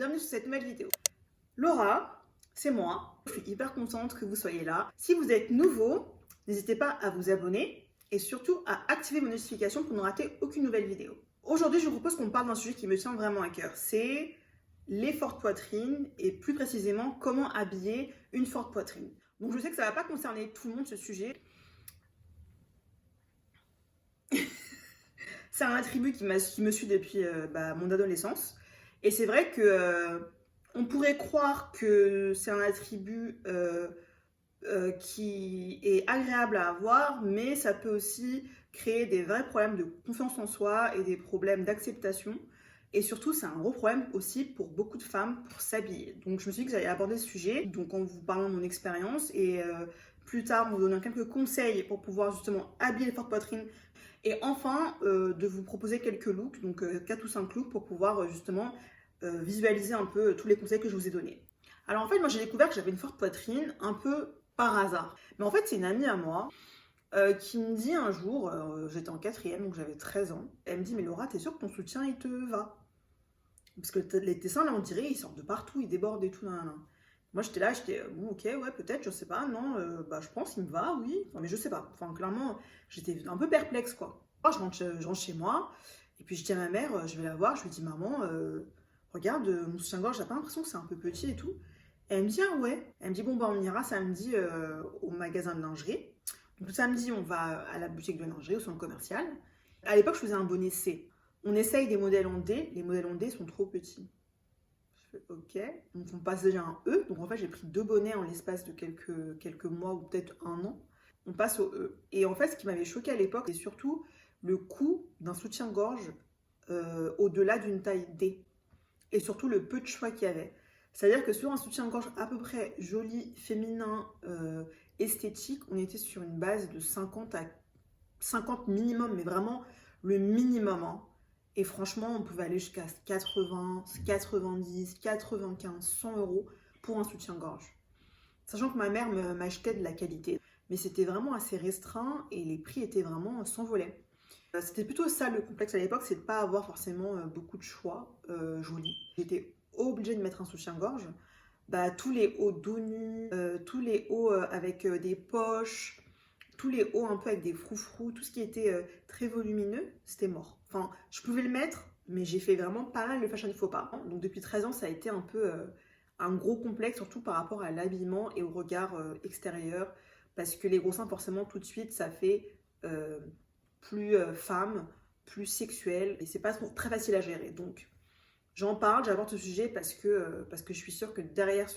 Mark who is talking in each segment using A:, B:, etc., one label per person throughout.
A: bienvenue sur cette nouvelle vidéo. Laura, c'est moi, je suis hyper contente que vous soyez là. Si vous êtes nouveau, n'hésitez pas à vous abonner et surtout à activer vos notifications pour ne rater aucune nouvelle vidéo. Aujourd'hui, je vous propose qu'on parle d'un sujet qui me tient vraiment à cœur, c'est les fortes poitrines et plus précisément comment habiller une forte poitrine. Donc je sais que ça ne va pas concerner tout le monde ce sujet. C'est un attribut qui me suit depuis mon adolescence. Et c'est vrai que on pourrait croire que c'est un attribut qui est agréable à avoir, mais ça peut aussi créer des vrais problèmes de confiance en soi et des problèmes d'acceptation. Et surtout, c'est un gros problème aussi pour beaucoup de femmes pour s'habiller. Donc je me suis dit que j'allais aborder ce sujet, donc en vous parlant de mon expérience et plus tard en vous donnant quelques conseils pour pouvoir justement habiller les fortes poitrines. Et enfin, de vous proposer quelques looks, donc 4 ou 5 looks pour pouvoir justement visualiser un peu tous les conseils que je vous ai donnés. Alors en fait, moi j'ai découvert que j'avais une forte poitrine un peu par hasard. Mais en fait, c'est une amie à moi qui me dit un jour, j'étais en 4e, donc j'avais 13 ans, elle me dit « Mais Laura, t'es sûre que ton soutien, il te va ?» Parce que les dessins, là, on dirait, ils sortent de partout, ils débordent et tout. Nan. Moi, j'étais là, bon, ok, ouais, peut-être, je sais pas, non, je pense, il me va, oui. Enfin, mais je sais pas. Enfin, clairement, j'étais un peu perplexe, quoi. Je rentre chez moi, et puis je dis à ma mère, je vais la voir, je lui dis, maman, regarde, mon soutien-gorge, j'ai pas l'impression que c'est un peu petit et tout. Et elle me dit, ah ouais. Elle me dit, bon, on ira samedi au magasin de lingerie. Donc, samedi, on va à la boutique de lingerie, au centre commercial. À l'époque, je faisais un bonnet C. On essaye des modèles en D, les modèles en D sont trop petits. Je fais ok, donc on passe déjà à un E, donc en fait j'ai pris 2 bonnets en l'espace de quelques mois ou peut-être un an. On passe au E. Et en fait ce qui m'avait choqué à l'époque, c'est surtout le coût d'un soutien-gorge au-delà d'une taille D. Et surtout le peu de choix qu'il y avait. C'est-à-dire que sur un soutien-gorge à peu près joli, féminin, esthétique, on était sur une base de 50 minimum, mais vraiment le minimum. Hein. Et franchement, on pouvait aller jusqu'à 80, 90, 95, 100 euros pour un soutien-gorge. Sachant que ma mère m'achetait de la qualité. Mais c'était vraiment assez restreint et les prix étaient vraiment s'envolaient. C'était plutôt ça le complexe à l'époque, c'est de ne pas avoir forcément beaucoup de choix jolis. J'étais obligée de mettre un soutien-gorge. Tous les hauts dos nus, tous les hauts avec des poches, tous les hauts un peu avec des froufrous, tout ce qui était très volumineux, c'était mort. Enfin, je pouvais le mettre, mais j'ai fait vraiment pas mal le fashion faux pas. Donc depuis 13 ans, ça a été un peu un gros complexe, surtout par rapport à l'habillement et au regard extérieur. Parce que les gros seins, forcément, tout de suite, ça fait plus femme, plus sexuel. Et c'est pas très facile à gérer. Donc, j'en parle, j'aborde ce sujet parce que je suis sûre que derrière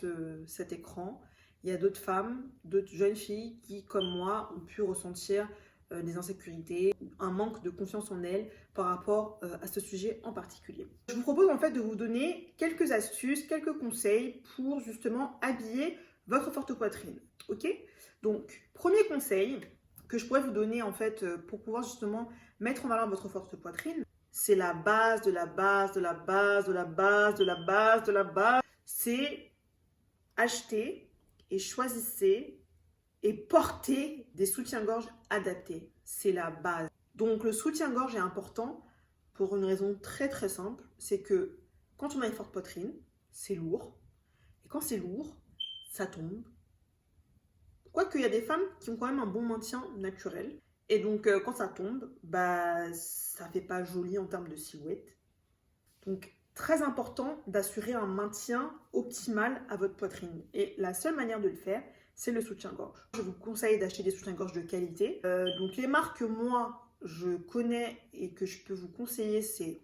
A: cet écran, il y a d'autres femmes, d'autres jeunes filles qui, comme moi, ont pu ressentir des insécurités, un manque de confiance en elles par rapport à ce sujet en particulier. Je vous propose en fait de vous donner quelques astuces, quelques conseils pour justement habiller votre forte poitrine. Ok? Donc, premier conseil que je pourrais vous donner en fait pour pouvoir justement mettre en valeur votre forte poitrine, c'est la base de la base de la base de la base de la base de la base. C'est acheter et choisissez et porter des soutiens-gorge adaptés. C'est la base. Donc le soutien-gorge est important pour une raison très très simple. C'est que quand on a une forte poitrine, c'est lourd. Et quand c'est lourd, ça tombe. Quoique il y a des femmes qui ont quand même un bon maintien naturel. Et donc quand ça tombe, ça fait pas joli en termes de silhouette. Donc très important d'assurer un maintien optimal à votre poitrine. Et la seule manière de le faire, c'est le soutien-gorge. Je vous conseille d'acheter des soutiens-gorge de qualité. Donc les marques que moi, je connais et que je peux vous conseiller, c'est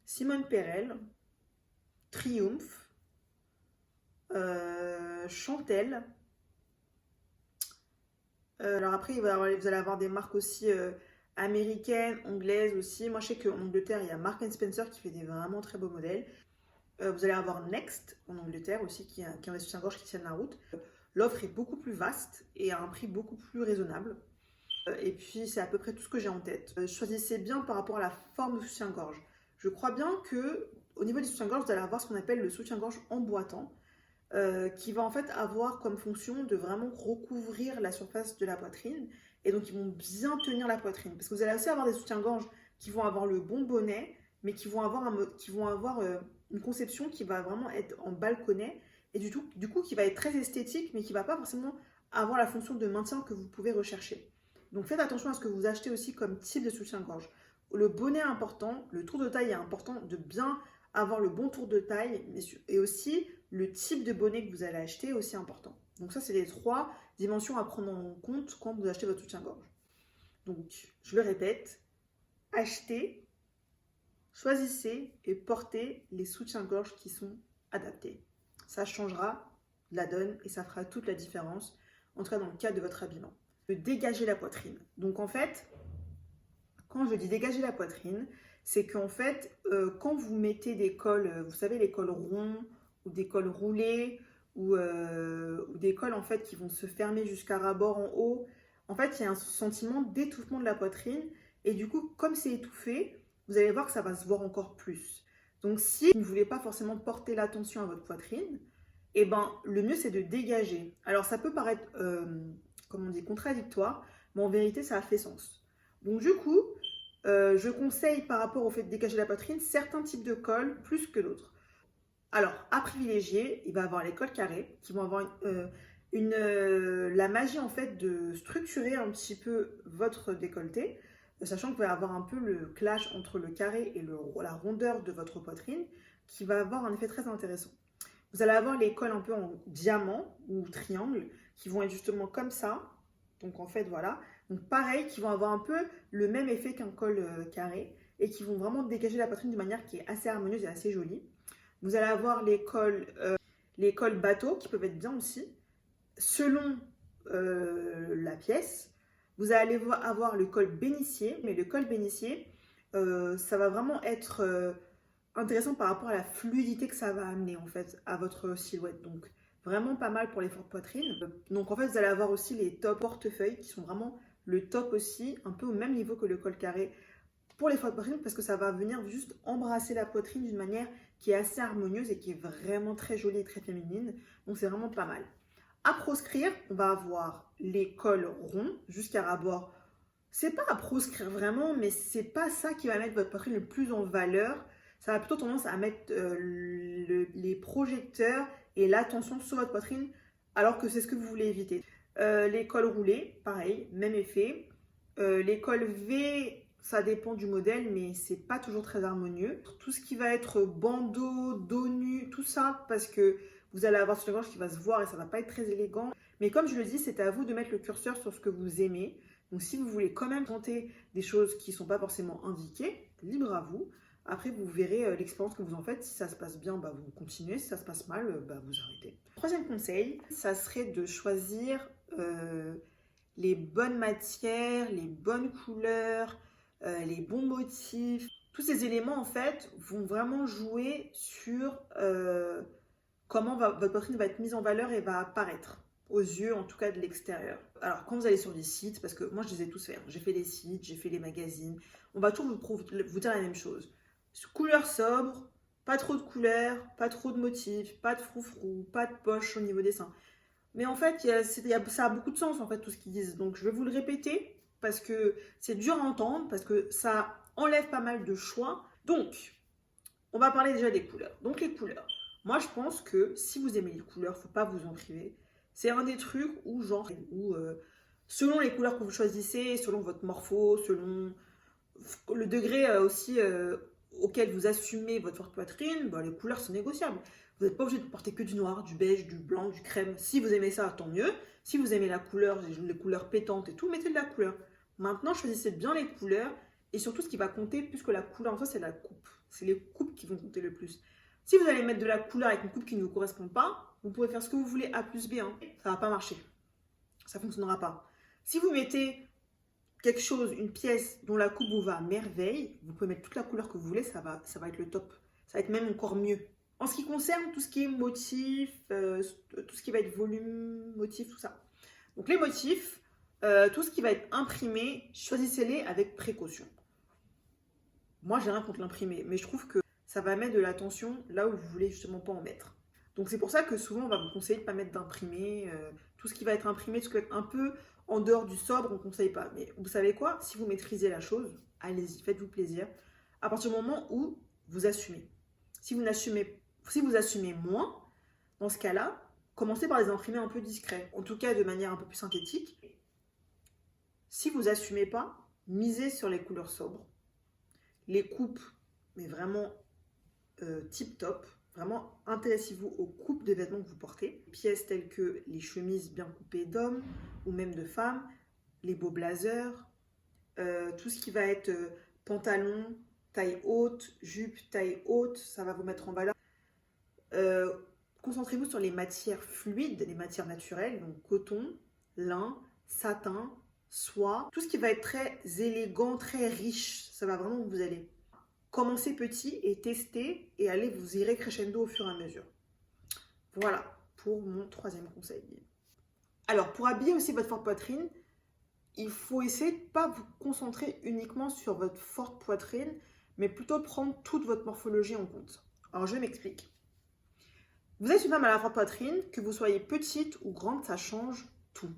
A: Simone Perel, Triumph, Chantel. Alors après, vous allez avoir des marques aussi américaines, anglaises aussi. Moi, je sais qu'en Angleterre, il y a Marks & Spencer qui fait des vraiment très beaux modèles. Vous allez avoir Next en Angleterre aussi qui a des soutiens-gorge qui tiennent la route. L'offre est beaucoup plus vaste et à un prix beaucoup plus raisonnable. Et puis, c'est à peu près tout ce que j'ai en tête. Choisissez bien par rapport à la forme du soutien-gorge. Je crois bien qu'au niveau du soutien-gorge, vous allez avoir ce qu'on appelle le soutien-gorge emboîtant. Qui va en fait avoir comme fonction de vraiment recouvrir la surface de la poitrine et donc ils vont bien tenir la poitrine parce que vous allez aussi avoir des soutiens-gorge qui vont avoir le bon bonnet mais qui vont avoir une conception qui va vraiment être en balconnet et du coup qui va être très esthétique, mais qui ne va pas forcément avoir la fonction de maintien que vous pouvez rechercher. Donc faites attention à ce que vous achetez aussi comme type de soutien-gorge. Le bonnet est important, le tour de taille est important, de bien avoir le bon tour de taille, et aussi le type de bonnet que vous allez acheter est aussi important. Donc ça, c'est les 3 dimensions à prendre en compte quand vous achetez votre soutien-gorge. Donc, je le répète, achetez, choisissez et portez les soutiens-gorge qui sont adaptés. Ça changera la donne et ça fera toute la différence, en tout cas dans le cadre de votre habillement. De dégager la poitrine. Donc en fait, quand je dis dégager la poitrine, c'est qu'en fait, quand vous mettez des cols, vous savez, les cols ronds ou des cols roulés ou des cols en fait qui vont se fermer jusqu'à ras-bord en haut, en fait, il y a un sentiment d'étouffement de la poitrine et du coup, comme c'est étouffé, vous allez voir que ça va se voir encore plus. Donc, si vous ne voulez pas forcément porter l'attention à votre poitrine, eh ben, le mieux, c'est de dégager. Alors, ça peut paraître, comme on dit, contradictoire, mais en vérité, ça a fait sens. Donc, du coup, je conseille par rapport au fait de dégager la poitrine certains types de cols plus que d'autres. Alors, à privilégier, il va y avoir les cols carrés qui vont avoir la magie en fait de structurer un petit peu votre décolleté, sachant que vous allez avoir un peu le clash entre le carré et la rondeur de votre poitrine qui va avoir un effet très intéressant. Vous allez avoir les cols un peu en diamant ou triangle qui vont être justement comme ça. Donc en fait voilà. Donc pareil, qui vont avoir un peu le même effet qu'un col carré et qui vont vraiment dégager la poitrine de manière qui est assez harmonieuse et assez jolie. Vous allez avoir les cols bateau qui peuvent être bien aussi. Selon la pièce, vous allez avoir le col bénitier, mais le col bénitier, ça va vraiment être intéressant par rapport à la fluidité que ça va amener en fait à votre silhouette. Donc vraiment pas mal pour les fortes poitrines. Donc en fait vous allez avoir aussi les top portefeuilles qui sont vraiment le top aussi, un peu au même niveau que le col carré pour les fortes poitrines parce que ça va venir juste embrasser la poitrine d'une manière qui est assez harmonieuse et qui est vraiment très jolie et très féminine. Donc c'est vraiment pas mal. À proscrire, on va avoir les cols ronds jusqu'à ras-bord. C'est pas à proscrire vraiment, mais c'est pas ça qui va mettre votre poitrine le plus en valeur. Ça va plutôt tendance à mettre les projecteurs et l'attention sur votre poitrine, alors que c'est ce que vous voulez éviter. Les cols roulés, pareil, même effet. Les cols V, ça dépend du modèle, mais c'est pas toujours très harmonieux. Tout ce qui va être bandeau, dos nu, tout ça, parce que vous allez avoir sur la gorge qui va se voir et ça va pas être très élégant. Mais comme je le dis, c'est à vous de mettre le curseur sur ce que vous aimez. Donc si vous voulez quand même tenter des choses qui ne sont pas forcément indiquées, libre à vous. Après, vous verrez l'expérience que vous en faites. Si ça se passe bien, bah, vous continuez. Si ça se passe mal, bah, vous arrêtez. Troisième conseil, ça serait de choisir les bonnes matières, les bonnes couleurs, les bons motifs. Tous ces éléments, en fait, vont vraiment jouer sur comment votre poitrine va être mise en valeur et va apparaître aux yeux, en tout cas de l'extérieur. Alors, quand vous allez sur des sites, parce que moi, je les ai tous faits. J'ai fait les sites, j'ai fait les magazines. On va toujours vous dire la même chose. Couleur sobre, pas trop de couleurs, pas trop de motifs, pas de froufrou, pas de poche au niveau des seins. Mais en fait, ça a beaucoup de sens, en fait, tout ce qu'ils disent. Donc, je vais vous le répéter, parce que c'est dur à entendre, parce que ça enlève pas mal de choix. Donc, on va parler déjà des couleurs. Donc, les couleurs. Moi, je pense que si vous aimez les couleurs, faut pas vous en priver. C'est un des trucs où, selon les couleurs que vous choisissez, selon votre morpho, selon le degré aussi auquel vous assumez votre forte poitrine, bah, les couleurs sont négociables. Vous n'êtes pas obligé de porter que du noir, du beige, du blanc, du crème. Si vous aimez ça, tant mieux. Si vous aimez la couleur, les couleurs pétantes et tout, mettez de la couleur. Maintenant, choisissez bien les couleurs et surtout ce qui va compter plus que la couleur en soi, c'est la coupe. C'est les coupes qui vont compter le plus. Si vous allez mettre de la couleur avec une coupe qui ne vous correspond pas, vous pouvez faire ce que vous voulez A plus B. Hein. Ça ne va pas marcher. Ça ne fonctionnera pas. Si vous mettez quelque chose, une pièce dont la coupe vous va à merveille, vous pouvez mettre toute la couleur que vous voulez, ça va être le top. Ça va être même encore mieux. En ce qui concerne tout ce qui est motif, tout ce qui va être volume, motif, tout ça. Donc les motifs, tout ce qui va être imprimé, choisissez-les avec précaution. Moi, j'ai rien contre l'imprimé, mais je trouve que ça va mettre de l'attention là où vous voulez justement pas en mettre. Donc c'est pour ça que souvent on va vous conseiller de ne pas mettre d'imprimé. Tout ce qui va être imprimé, tout ce qui va être un peu en dehors du sobre, on ne conseille pas. Mais vous savez quoi? Si vous maîtrisez la chose, allez-y, faites-vous plaisir. À partir du moment où vous assumez. Si vous assumez moins, dans ce cas-là, commencez par les imprimer un peu discrets, en tout cas de manière un peu plus synthétique. Si vous n'assumez pas, misez sur les couleurs sobres, les coupes, mais vraiment tip top. Vraiment, intéressez-vous aux coupes de vêtements que vous portez. Pièces telles que les chemises bien coupées d'hommes ou même de femmes, les beaux blazers, tout ce qui va être pantalon, taille haute, jupe, taille haute, ça va vous mettre en valeur. Concentrez-vous sur les matières fluides, les matières naturelles, donc coton, lin, satin, soie. Tout ce qui va être très élégant, très riche, ça va vraiment vous aller. Commencez petit et testez et allez, vous irez crescendo au fur et à mesure. Voilà pour mon troisième conseil. Alors, pour habiller aussi votre forte poitrine, il faut essayer de ne pas vous concentrer uniquement sur votre forte poitrine, mais plutôt prendre toute votre morphologie en compte. Alors, je m'explique. Vous êtes une femme à la forte poitrine, que vous soyez petite ou grande, ça change tout.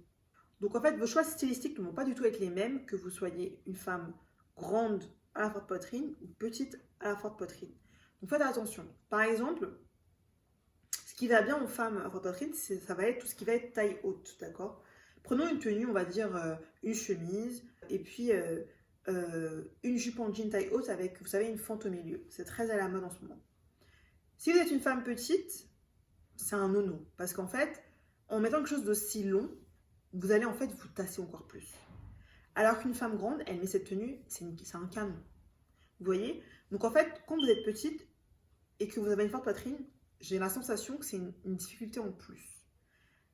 A: Donc, en fait, vos choix stylistiques ne vont pas du tout être les mêmes que vous soyez une femme grande à la forte poitrine ou petite à la forte poitrine. Donc faites attention. Par exemple, ce qui va bien aux femmes à forte poitrine, ça va être tout ce qui va être taille haute, d'accord? Prenons une tenue, on va dire une chemise et puis une jupe en jean taille haute avec, vous savez, une fente au milieu. C'est très à la mode en ce moment. Si vous êtes une femme petite, c'est un no-no. Parce qu'en fait, en mettant quelque chose d'aussi long, vous allez en fait vous tasser encore plus. Alors qu'une femme grande, elle met cette tenue, c'est un canon. Vous voyez? Donc en fait, quand vous êtes petite et que vous avez une forte poitrine, j'ai la sensation que c'est une difficulté en plus.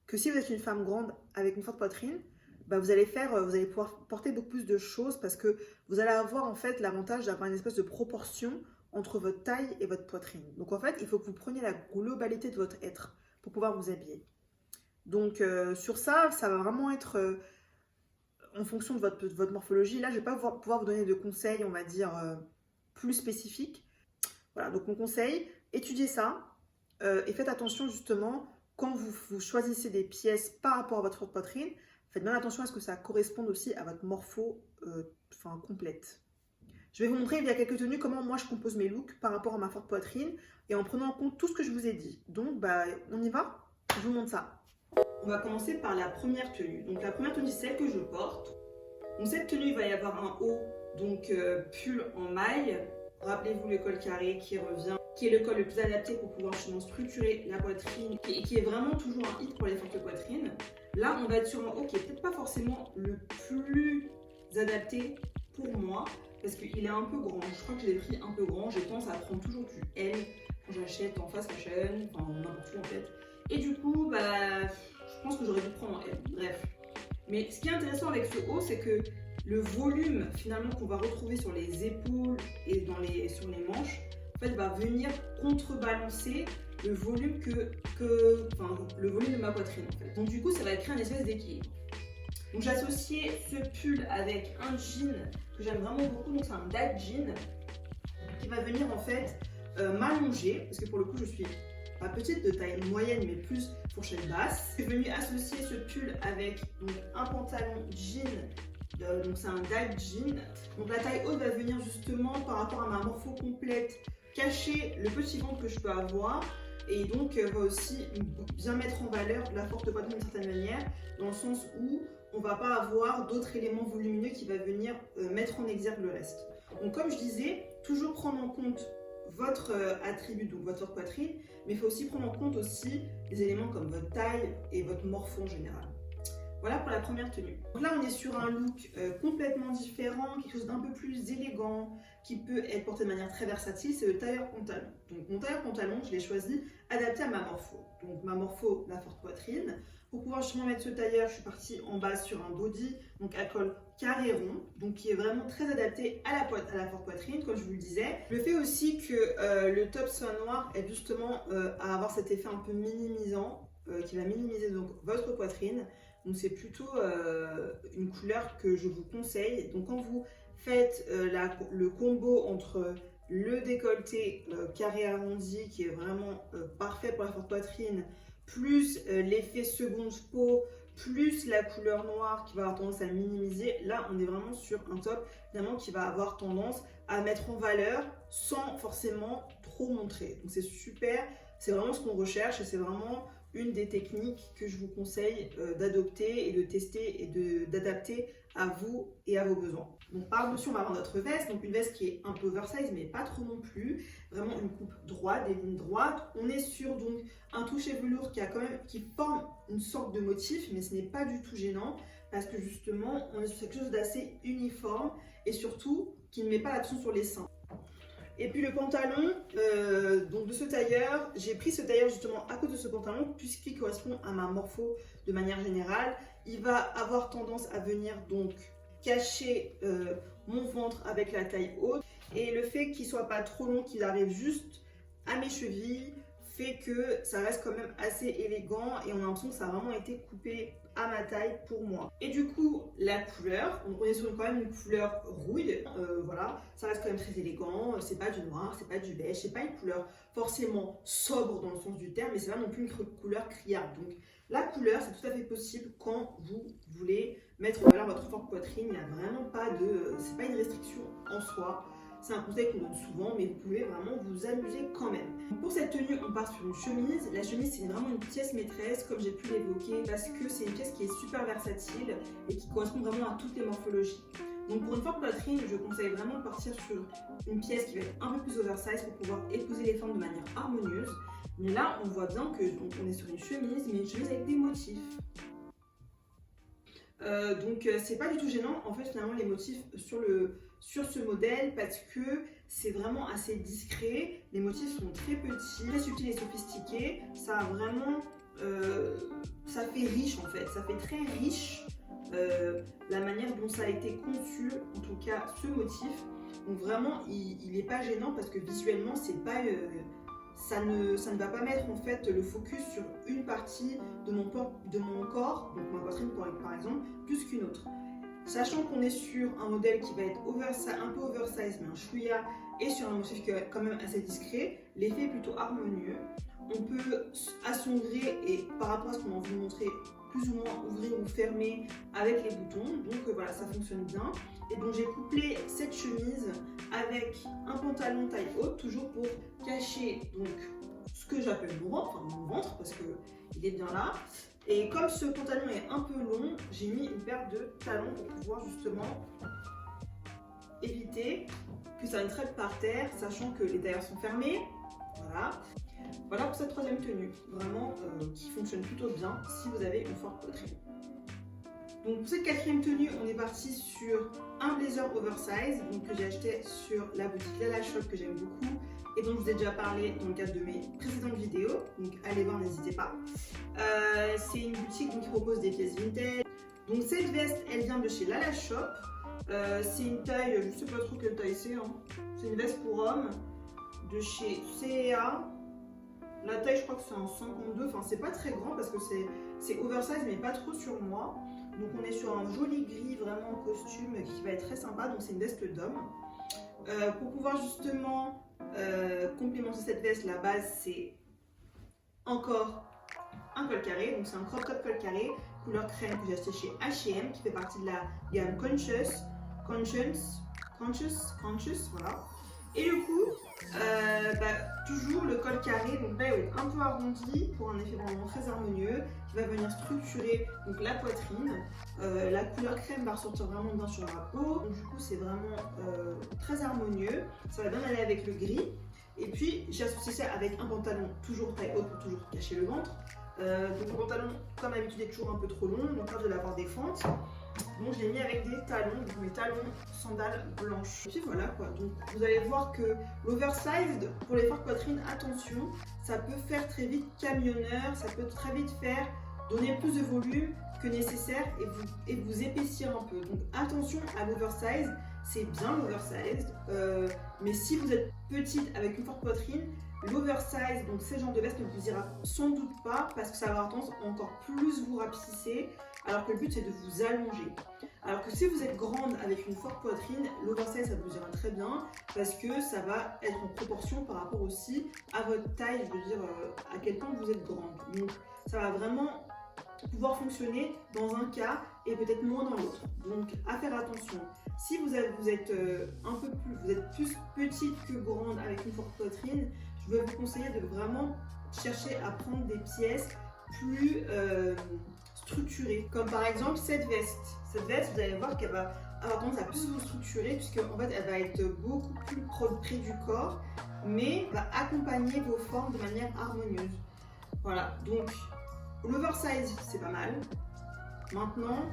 A: Que si vous êtes une femme grande avec une forte poitrine, bah vous allez pouvoir porter beaucoup plus de choses parce que vous allez avoir en fait l'avantage d'avoir une espèce de proportion entre votre taille et votre poitrine. Donc en fait, il faut que vous preniez la globalité de votre être pour pouvoir vous habiller. Donc sur ça, ça va vraiment être en fonction de votre morphologie. Là, je ne vais pas pouvoir vous donner de conseils, on va dire, plus spécifiques. Voilà, donc mon conseil, étudiez ça et faites attention justement quand vous choisissez des pièces par rapport à votre poitrine, faites bien attention à ce que ça corresponde aussi à votre morpho complète. Je vais vous montrer il y a quelques tenues comment moi je compose mes looks par rapport à ma forte poitrine et en prenant en compte tout ce que je vous ai dit. Donc, bah, on y va? Je vous montre ça. On va commencer par la première tenue. Donc la première tenue, c'est celle que je porte. Donc cette tenue, il va y avoir un haut, donc pull en maille. Rappelez-vous le col carré qui revient, qui est le col le plus adapté pour pouvoir justement structurer la poitrine et qui est vraiment toujours un hit pour les fortes poitrines. Là, on va être sur un haut qui est peut-être pas forcément le plus adapté pour moi parce qu'il est un peu grand. Je crois que je l'ai pris un peu grand. J'ai tendance à prendre toujours du L quand j'achète en fast fashion, enfin n'importe où en fait. Et du coup, bah, je pense que j'aurais dû prendre un L. Bref. Mais ce qui est intéressant avec ce haut, c'est que le volume finalement qu'on va retrouver sur les épaules et sur les manches, en fait, va venir contrebalancer le volume le volume de ma poitrine en fait. Donc du coup, ça va créer un espèce d'équilibre. Donc j'ai associé ce pull avec un jean que j'aime vraiment beaucoup, donc c'est un dad jean qui va venir en fait m'allonger, parce que pour le coup je suis pas petite, de taille moyenne mais plus fourchette basse. Je suis venue associer ce pull avec donc, un pantalon jean, donc c'est un dad jean. Donc la taille haute va venir justement par rapport à ma morpho complète cacher le petit ventre que je peux avoir et donc va aussi bien mettre en valeur la forte poitrine d'une certaine manière, dans le sens où on va pas avoir d'autres éléments volumineux qui va venir mettre en exergue le reste. Donc comme je disais, toujours prendre en compte votre attribut, donc votre poitrine, mais il faut aussi prendre en compte aussi des éléments comme votre taille et votre morpho en général. Voilà pour la première tenue. Donc là, on est sur un look complètement différent, quelque chose d'un peu plus élégant, qui peut être porté de manière très versatile, c'est le tailleur pantalon. Donc mon tailleur pantalon, je l'ai choisi adapté à ma morpho. Donc ma morpho, la forte poitrine. Pour pouvoir justement mettre ce tailleur, je suis partie en bas sur un body, donc à col carré rond, donc qui est vraiment très adapté à la forte poitrine, comme je vous le disais. Le fait aussi que le top soit noir aide justement à avoir cet effet un peu minimisant, qui va minimiser donc votre poitrine. Donc c'est plutôt une couleur que je vous conseille. Donc quand vous faites le combo entre le décolleté carré arrondi qui est vraiment parfait pour la forte poitrine, plus l'effet seconde peau, plus la couleur noire qui va avoir tendance à minimiser. Là, on est vraiment sur un top finalement qui va avoir tendance à mettre en valeur sans forcément trop montrer. Donc c'est super, c'est vraiment ce qu'on recherche et c'est vraiment une des techniques que je vous conseille d'adopter et de tester et d'adapter à vous et à vos besoins. Donc par-dessus, on va avoir notre veste, donc une veste qui est un peu oversize mais pas trop non plus, vraiment une coupe droite, des lignes droites. On est sur donc un toucher velours qui forme une sorte de motif, mais ce n'est pas du tout gênant parce que justement on est sur quelque chose d'assez uniforme et surtout qui ne met pas l'accent sur les seins. Et puis le pantalon, donc de ce tailleur, j'ai pris ce tailleur justement à cause de ce pantalon puisqu'il correspond à ma morpho de manière générale. Il va avoir tendance à venir donc cacher mon ventre avec la taille haute et le fait qu'il soit pas trop long, qu'il arrive juste à mes chevilles fait que ça reste quand même assez élégant et on a l'impression que ça a vraiment été coupé à ma taille pour moi. Et du coup, la couleur, on est sur quand même une couleur rouille, voilà, ça reste quand même très élégant, c'est pas du noir, c'est pas du beige, c'est pas une couleur forcément sobre dans le sens du terme, mais c'est pas non plus une couleur criarde. Donc la couleur, c'est tout à fait possible quand vous voulez mettre en valeur votre forte poitrine, il n'y a vraiment pas de, c'est pas une restriction en soi. C'est un conseil qu'on donne souvent, mais vous pouvez vraiment vous amuser quand même. Pour cette tenue, on part sur une chemise. La chemise, c'est vraiment une pièce maîtresse, comme j'ai pu l'évoquer, parce que c'est une pièce qui est super versatile et qui correspond vraiment à toutes les morphologies. Donc pour une forte poitrine, je conseille vraiment de partir sur une pièce qui va être un peu plus oversize pour pouvoir épouser les formes de manière harmonieuse. Mais là, on voit bien que donc, on est sur une chemise, mais une chemise avec des motifs. Donc c'est pas du tout gênant en fait finalement les motifs sur ce modèle parce que c'est vraiment assez discret, les motifs sont très petits, très subtils et sophistiqués, ça a vraiment, ça fait riche en fait, ça fait très riche la manière dont ça a été conçu, en tout cas ce motif, donc vraiment il n'est pas gênant parce que visuellement c'est pas... ça ne va pas mettre en fait le focus sur une partie de mon corps, donc ma poitrine par exemple, plus qu'une autre. Sachant qu'on est sur un modèle qui va être un peu oversize mais un chouïa et sur un motif qui est quand même assez discret, l'effet est plutôt harmonieux. On peut à son gré et par rapport à ce qu'on a envie de montrer, plus ou moins ouvrir ou fermer avec les boutons, donc voilà, ça fonctionne bien. Et donc j'ai couplé cette chemise avec un pantalon taille haute, toujours pour cacher donc ce que j'appelle mon ventre, parce qu'il est bien là. Et comme ce pantalon est un peu long, j'ai mis une paire de talons pour pouvoir justement éviter que ça ne traîne par terre, sachant que les tailleurs sont fermés. Voilà. Voilà pour cette troisième tenue, vraiment qui fonctionne plutôt bien si vous avez une forte poitrine. Donc pour cette quatrième tenue, on est parti sur un blazer oversize donc, que j'ai acheté sur la boutique Lala Shop que j'aime beaucoup et dont je vous ai déjà parlé dans le cadre de mes précédentes vidéos, donc allez voir, n'hésitez pas. C'est une boutique donc, qui propose des pièces vintage. Donc cette veste, elle vient de chez Lala Shop. C'est une taille, je ne sais pas trop quelle taille c'est, hein. C'est une veste pour homme de chez C&A. La taille, je crois que c'est un 52, enfin c'est pas très grand parce que c'est oversize mais pas trop sur moi. Donc on est sur un joli gris vraiment en costume qui va être très sympa, donc c'est une veste d'homme. Pour pouvoir justement complémenter cette veste, la base c'est encore un col carré, donc c'est un crop top col carré, couleur crème que j'ai acheté chez H&M qui fait partie de la gamme Conscious, voilà. Et du coup, toujours le col carré, donc là il va être un peu arrondi pour un effet vraiment très harmonieux qui va venir structurer donc, la poitrine. La couleur crème va ressortir vraiment bien sur la peau, donc du coup c'est vraiment très harmonieux, ça va bien aller avec le gris. Et puis j'ai associé ça avec un pantalon toujours taille haute pour toujours cacher le ventre. Donc le pantalon comme d'habitude est toujours un peu trop long, donc là je vais avoir des fentes. Donc je l'ai mis avec des talons, donc mes talons sandales blanches. Et puis voilà quoi, donc vous allez voir que l'oversized pour les fortes poitrines, attention, ça peut faire très vite camionneur, ça peut très vite faire donner plus de volume que nécessaire et vous épaissir un peu. Donc attention à l'oversize, c'est bien l'oversized, mais si vous êtes petite avec une forte poitrine, l'oversize, donc ces genres de vestes ne vous ira sans doute pas parce que ça va avoir tendance à encore plus vous rapetisser, alors que le but c'est de vous allonger. Alors que si vous êtes grande avec une forte poitrine, l'oversize ça vous ira très bien parce que ça va être en proportion par rapport aussi à votre taille, je veux dire à quel point vous êtes grande. Donc ça va vraiment pouvoir fonctionner dans un cas et peut-être moins dans l'autre. Donc à faire attention. Si vous êtes vous êtes plus petite que grande avec une forte poitrine, je vais vous conseiller de vraiment chercher à prendre des pièces plus structurées. Comme par exemple cette veste. Cette veste, vous allez voir qu'elle va avoir tendance à plus vous structurer puisque en fait elle va être beaucoup plus près du corps, mais va accompagner vos formes de manière harmonieuse. Voilà, donc l'oversize c'est pas mal. Maintenant,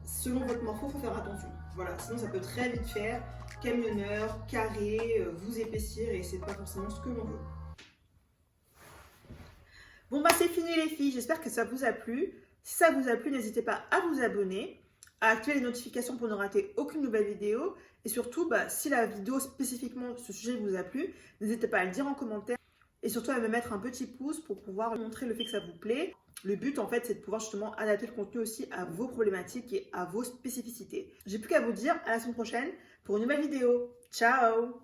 A: selon votre morpho, il faut faire attention. Voilà, sinon ça peut très vite faire camionneur, carré, vous épaissir et c'est pas forcément ce que l'on veut. Bon bah c'est fini les filles, j'espère que ça vous a plu. Si ça vous a plu, n'hésitez pas à vous abonner, à activer les notifications pour ne rater aucune nouvelle vidéo. Et surtout, si la vidéo spécifiquement ce sujet vous a plu, n'hésitez pas à le dire en commentaire. Et surtout à me mettre un petit pouce pour pouvoir montrer le fait que ça vous plaît. Le but en fait c'est de pouvoir justement adapter le contenu aussi à vos problématiques et à vos spécificités. J'ai plus qu'à vous dire à la semaine prochaine pour une nouvelle vidéo. Ciao!